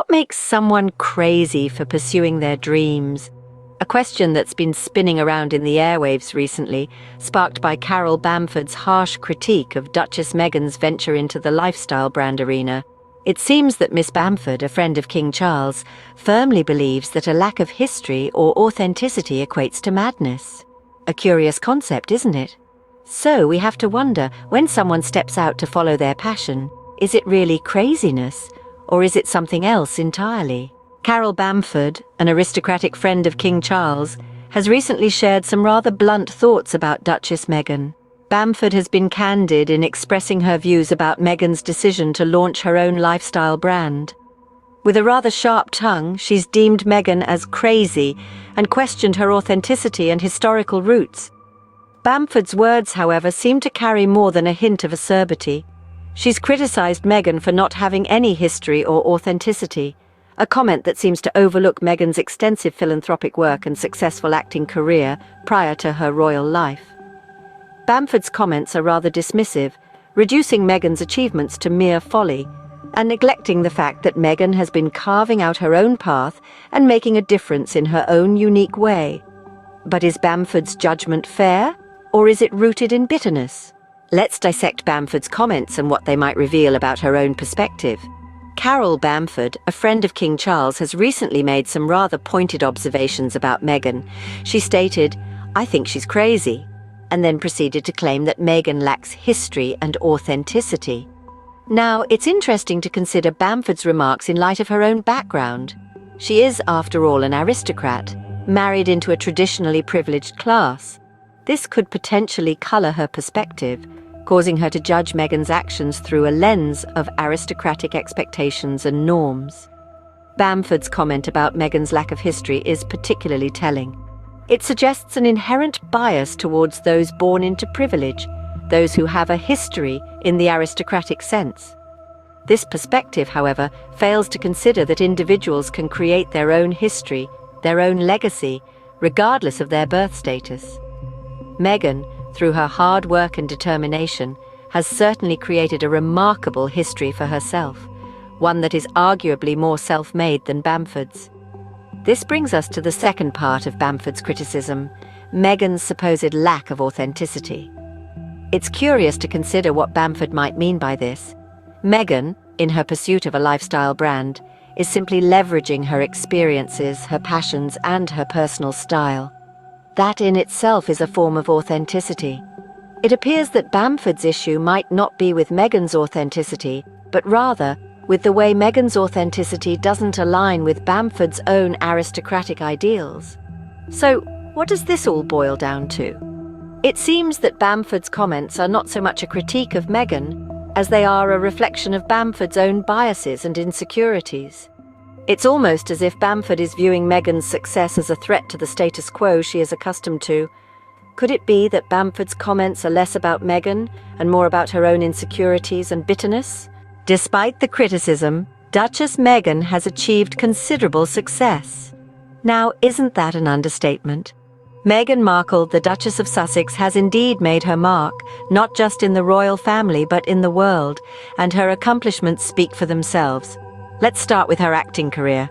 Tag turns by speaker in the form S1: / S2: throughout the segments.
S1: What makes someone crazy for pursuing their dreams? A question that's been spinning around in the airwaves recently, sparked by Carole Bamford's harsh critique of Duchess Meghan's venture into the lifestyle brand arena. It seems that Miss Bamford, a friend of King Charles, firmly believes that a lack of history or authenticity equates to madness. A curious concept, isn't it? So we have to wonder, when someone steps out to follow their passion, is it really craziness, or is it something else entirely? Carole Bamford, an aristocratic friend of King Charles, has recently shared some rather blunt thoughts about Duchess Meghan. Bamford has been candid in expressing her views about Meghan's decision to launch her own lifestyle brand. With a rather sharp tongue, she's deemed Meghan as crazy and questioned her authenticity and historical roots. Bamford's words, however, seem to carry more than a hint of acerbity. She's criticised Meghan for not having any history or authenticity, a comment that seems to overlook Meghan's extensive philanthropic work and successful acting career prior to her royal life. Bamford's comments are rather dismissive, reducing Meghan's achievements to mere folly, and neglecting the fact that Meghan has been carving out her own path and making a difference in her own unique way. But is Bamford's judgment fair, or is it rooted in bitterness? Let's dissect Bamford's comments and what they might reveal about her own perspective. Carole Bamford, a friend of King Charles, has recently made some rather pointed observations about Meghan. She stated, "I think she's crazy," and then proceeded to claim that Meghan lacks history and authenticity. Now, it's interesting to consider Bamford's remarks in light of her own background. She is, after all, an aristocrat, married into a traditionally privileged class. This could potentially colour her perspective, causing her to judge Meghan's actions through a lens of aristocratic expectations and norms. Bamford's comment about Meghan's lack of history is particularly telling. It suggests an inherent bias towards those born into privilege, those who have a history in the aristocratic sense. This perspective, however, fails to consider that individuals can create their own history, their own legacy, regardless of their birth status. Meghan, through her hard work and determination, has certainly created a remarkable history for herself, one that is arguably more self-made than Bamford's. This brings us to the second part of Bamford's criticism, Meghan's supposed lack of authenticity. It's curious to consider what Bamford might mean by this. Meghan, in her pursuit of a lifestyle brand, is simply leveraging her experiences, her passions, and her personal style. That in itself is a form of authenticity. It appears that Bamford's issue might not be with Meghan's authenticity, but rather with the way Meghan's authenticity doesn't align with Bamford's own aristocratic ideals. So, what does this all boil down to? It seems that Bamford's comments are not so much a critique of Meghan, as they are a reflection of Bamford's own biases and insecurities. It's almost as if Bamford is viewing Meghan's success as a threat to the status quo she is accustomed to. Could it be that Bamford's comments are less about Meghan and more about her own insecurities and bitterness? Despite the criticism, Duchess Meghan has achieved considerable success. Now, isn't that an understatement? Meghan Markle, the Duchess of Sussex, has indeed made her mark, not just in the royal family but in the world, and her accomplishments speak for themselves. Let's start with her acting career.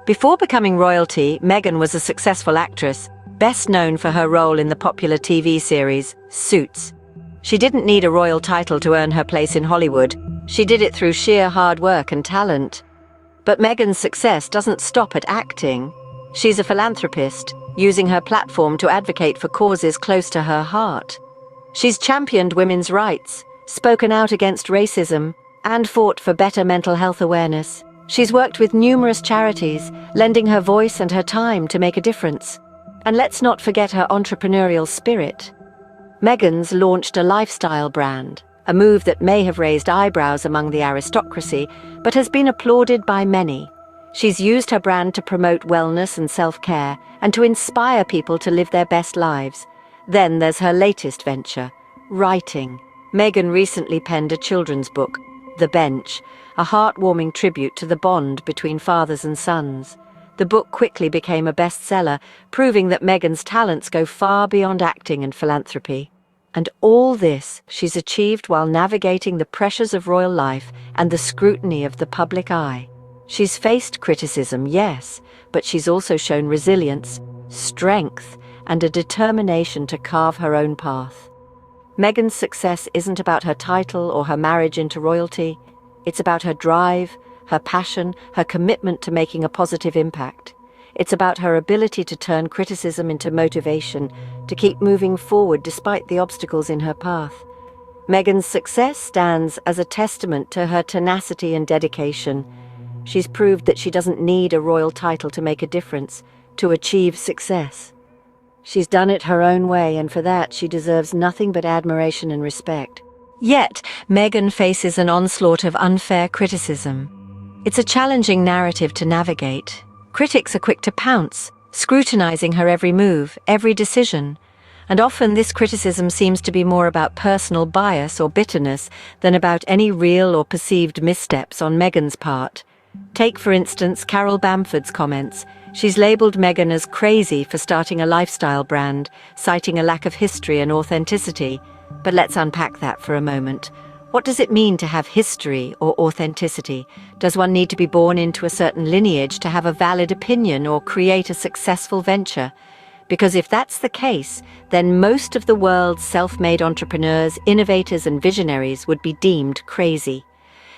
S1: Before becoming royalty, Meghan was a successful actress, best known for her role in the popular TV series, Suits. She didn't need a royal title to earn her place in Hollywood. She did it through sheer hard work and talent. But Meghan's success doesn't stop at acting. She's a philanthropist, using her platform to advocate for causes close to her heart. She's championed women's rights, spoken out against racism, and fought for better mental health awareness. She's worked with numerous charities, lending her voice and her time to make a difference. And let's not forget her entrepreneurial spirit. Meghan's launched a lifestyle brand, a move that may have raised eyebrows among the aristocracy, but has been applauded by many. She's used her brand to promote wellness and self-care, and to inspire people to live their best lives. Then there's her latest venture, writing. Meghan recently penned a children's book, The Bench, a heartwarming tribute to the bond between fathers and sons. The book quickly became a bestseller, proving that Meghan's talents go far beyond acting and philanthropy. And all this she's achieved while navigating the pressures of royal life and the scrutiny of the public eye. She's faced criticism, yes, but she's also shown resilience, strength, and a determination to carve her own path. Meghan's success isn't about her title or her marriage into royalty. It's about her drive, her passion, her commitment to making a positive impact. It's about her ability to turn criticism into motivation, to keep moving forward despite the obstacles in her path. Meghan's success stands as a testament to her tenacity and dedication. She's proved that she doesn't need a royal title to make a difference, to achieve success. She's done it her own way, and for that she deserves nothing but admiration and respect. Yet, Meghan faces an onslaught of unfair criticism. It's a challenging narrative to navigate. Critics are quick to pounce, scrutinizing her every move, every decision. And often this criticism seems to be more about personal bias or bitterness than about any real or perceived missteps on Meghan's part. Take, for instance, Carole Bamford's comments. She's labelled Meghan as crazy for starting a lifestyle brand, citing a lack of history and authenticity. But let's unpack that for a moment. What does it mean to have history or authenticity? Does one need to be born into a certain lineage to have a valid opinion or create a successful venture? Because if that's the case, then most of the world's self-made entrepreneurs, innovators and visionaries would be deemed crazy.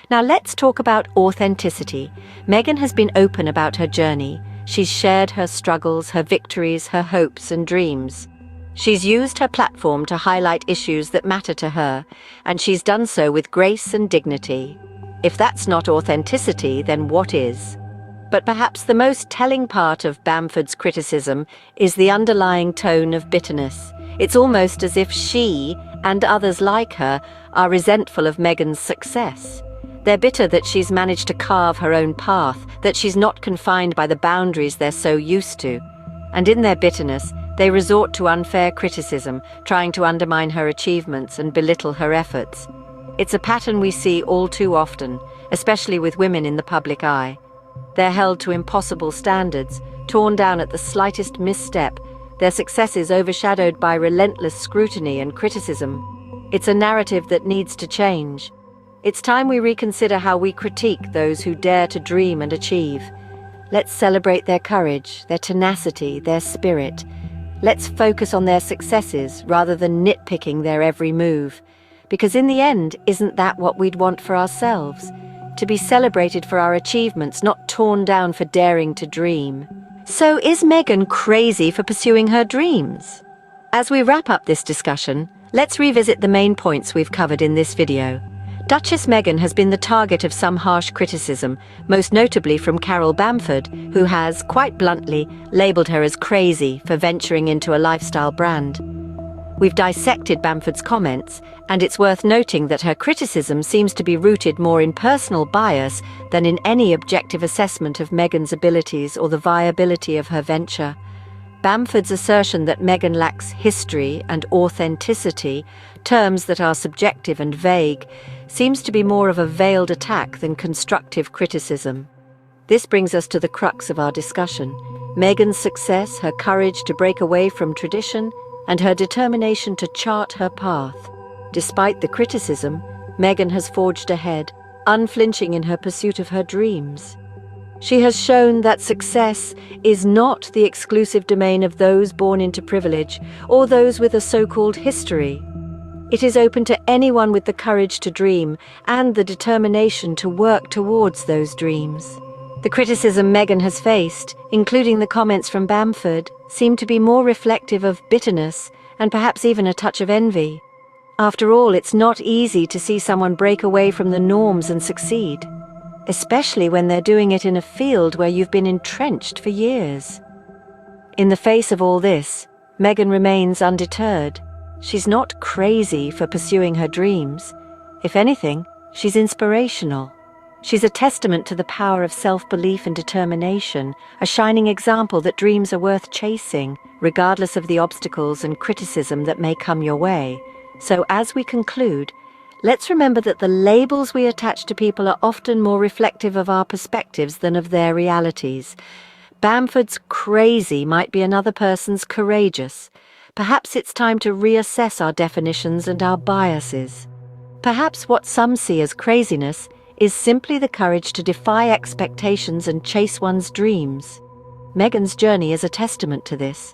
S1: Now let's talk about authenticity. Meghan has been open about her journey. She's shared her struggles, her victories, her hopes and dreams. She's used her platform to highlight issues that matter to her, and she's done so with grace and dignity. If that's not authenticity, then what is? But perhaps the most telling part of Bamford's criticism is the underlying tone of bitterness. It's almost as if she, and others like her, are resentful of Meghan's success. They're bitter that she's managed to carve her own path, that she's not confined by the boundaries they're so used to. And in their bitterness, they resort to unfair criticism, trying to undermine her achievements and belittle her efforts. It's a pattern we see all too often, especially with women in the public eye. They're held to impossible standards, torn down at the slightest misstep, their successes overshadowed by relentless scrutiny and criticism. It's a narrative that needs to change. It's time we reconsider how we critique those who dare to dream and achieve. Let's celebrate their courage, their tenacity, their spirit. Let's focus on their successes rather than nitpicking their every move. Because in the end, isn't that what we'd want for ourselves? To be celebrated for our achievements, not torn down for daring to dream. So is Meghan crazy for pursuing her dreams? As we wrap up this discussion, let's revisit the main points we've covered in this video. Duchess Meghan has been the target of some harsh criticism, most notably from Carole Bamford, who has, quite bluntly, labelled her as crazy for venturing into a lifestyle brand. We've dissected Bamford's comments, and it's worth noting that her criticism seems to be rooted more in personal bias than in any objective assessment of Meghan's abilities or the viability of her venture. Bamford's assertion that Meghan lacks history and authenticity, terms that are subjective and vague, seems to be more of a veiled attack than constructive criticism. This brings us to the crux of our discussion. Meghan's success, her courage to break away from tradition, and her determination to chart her path. Despite the criticism, Meghan has forged ahead, unflinching in her pursuit of her dreams. She has shown that success is not the exclusive domain of those born into privilege or those with a so-called history. It is open to anyone with the courage to dream and the determination to work towards those dreams. The criticism Meghan has faced, including the comments from Bamford, seem to be more reflective of bitterness and perhaps even a touch of envy. After all, it's not easy to see someone break away from the norms and succeed, especially when they're doing it in a field where you've been entrenched for years. In the face of all this, Meghan remains undeterred. She's not crazy for pursuing her dreams. If anything, she's inspirational. She's a testament to the power of self-belief and determination, a shining example that dreams are worth chasing, regardless of the obstacles and criticism that may come your way. So as we conclude, let's remember that the labels we attach to people are often more reflective of our perspectives than of their realities. Bamford's crazy might be another person's courageous. Perhaps it's time to reassess our definitions and our biases. Perhaps what some see as craziness is simply the courage to defy expectations and chase one's dreams. Meghan's journey is a testament to this.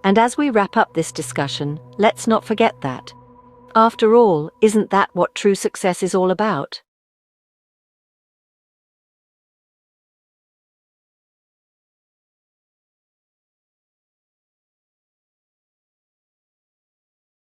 S1: And as we wrap up this discussion, let's not forget that. After all, isn't that what true success is all about?